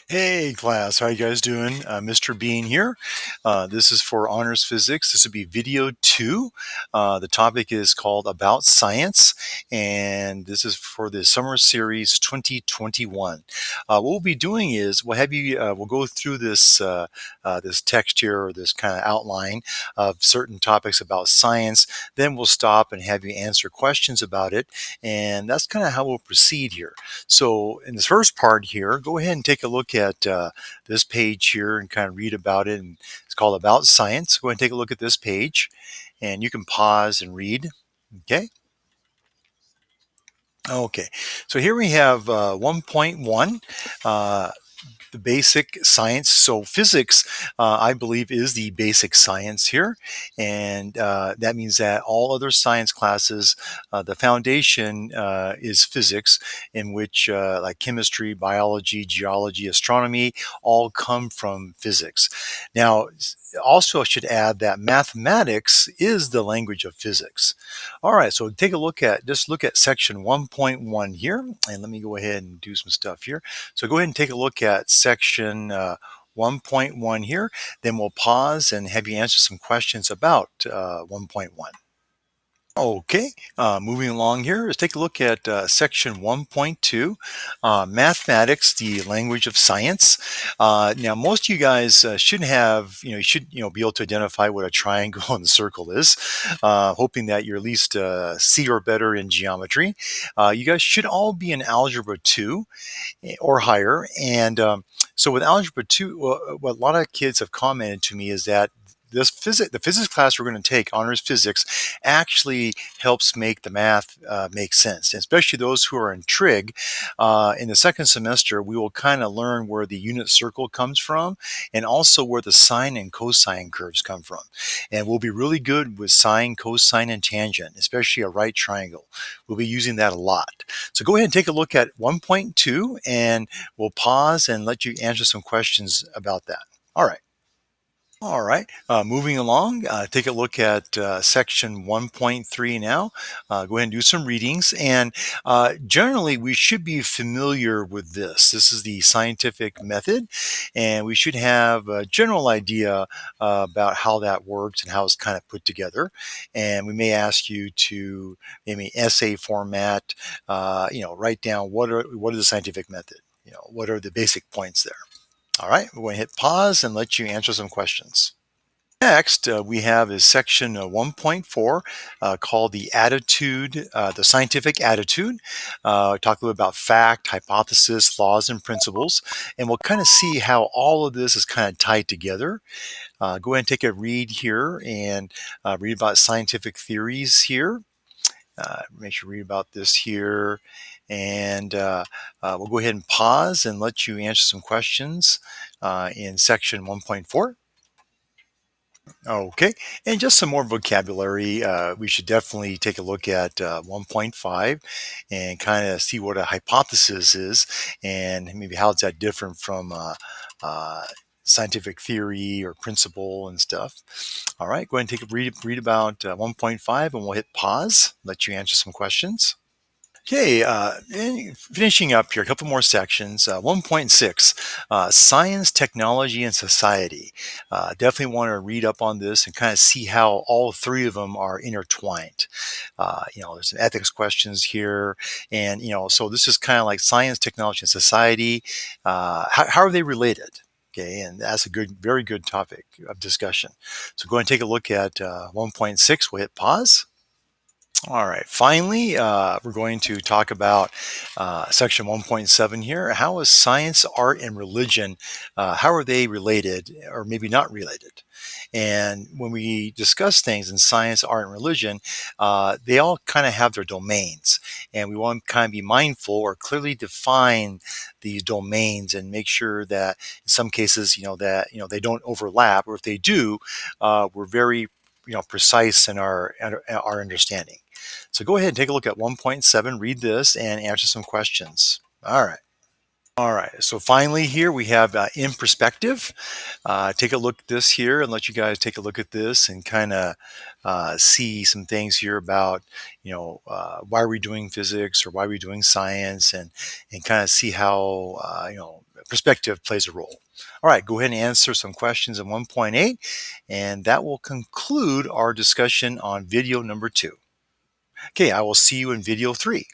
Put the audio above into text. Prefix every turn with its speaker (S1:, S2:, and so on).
S1: Hey class, how you guys doing? Mr. Bean here. This is for Honors Physics. This would be video 2. The topic is called About Science, and this is for the Summer Series 2021. What we'll be doing is we'll go through this text here, or this kind of outline of certain topics about science. Then we'll stop and have you answer questions about it, and that's kind of how we'll proceed here. So in this first part here, go ahead and take a look at this page here and kind of read about it. And it's called About Science. Go ahead and take a look at this page, and you can pause and read. Okay. Okay. So here we have 1.1. The basic science. So physics, I believe, is the basic science here, and that means that all other science classes, the foundation is physics, in which like chemistry, biology, geology, astronomy, all come from physics. Now, also I should add that mathematics is the language of physics. All right, so just look at section 1.1 here, and let me go ahead and do some stuff here. So go ahead and take a look at section 1.1 here. Then we'll pause and have you answer some questions about 1.1. Okay, moving along here, let's take a look at section 1.2, mathematics, the language of science. Now, most of you guys should have, you should, be able to identify what a triangle and a circle is, hoping that you're at least C or better in geometry. You guys should all be in Algebra 2 or higher. And so with Algebra 2, what a lot of kids have commented to me is that the physics class we're going to take, honors physics, actually helps make the math make sense. And especially those who are in trig. In the second semester, we will kind of learn where the unit circle comes from, and also where the sine and cosine curves come from. And we'll be really good with sine, cosine, and tangent, especially a right triangle. We'll be using that a lot. So go ahead and take a look at 1.2, and we'll pause and let you answer some questions about that. All right. All right, moving along, take a look at section 1.3 now. Go ahead and do some readings. And generally, we should be familiar with this. This is the scientific method, and we should have a general idea about how that works and how it's kind of put together. And we may ask you to, maybe essay format, write down what is the scientific method? What are the basic points there? All right, we're going to hit pause and let you answer some questions. Next, we have is section 1.4 called the attitude, the scientific attitude. Talk a little about fact, hypothesis, laws, and principles. And we'll kind of see how all of this is kind of tied together. Go ahead and take a read here and read about scientific theories here. Make sure you read about this here. And we'll go ahead and pause and let you answer some questions in section 1.4. Okay, and just some more vocabulary. We should definitely take a look at 1.5 and kind of see what a hypothesis is, and maybe how is that different from uh, scientific theory or principle and stuff. All right, go ahead and take a read about 1.5, and we'll hit pause, let you answer some questions. Okay, and finishing up here, a couple more sections. 1.6, Science, Technology, and Society. Definitely want to read up on this and kind of see how all three of them are intertwined. There's some ethics questions here. And, so this is kind of like science, technology, and society. How are they related? Okay, and that's a very good topic of discussion. So go ahead and take a look at 1.6. We'll hit pause. All right. Finally, we're going to talk about section 1.7 here. How is science, art, and religion, how are they related or maybe not related? And when we discuss things in science, art, and religion, they all kind of have their domains. And we want to kind of be mindful or clearly define these domains and make sure that in some cases, they don't overlap, or if they do, we're very precise in our understanding. So go ahead and take a look at 1.7, read this, and answer some questions. All right. All right. So finally, here we have in perspective. Take a look at this here and let you guys take a look at this and kind of see some things here about, why are we doing physics or why are we doing science, and kind of see how, perspective plays a role. All right, go ahead and answer some questions in 1.8, and that will conclude our discussion on video number 2. Okay, I will see you in video 3.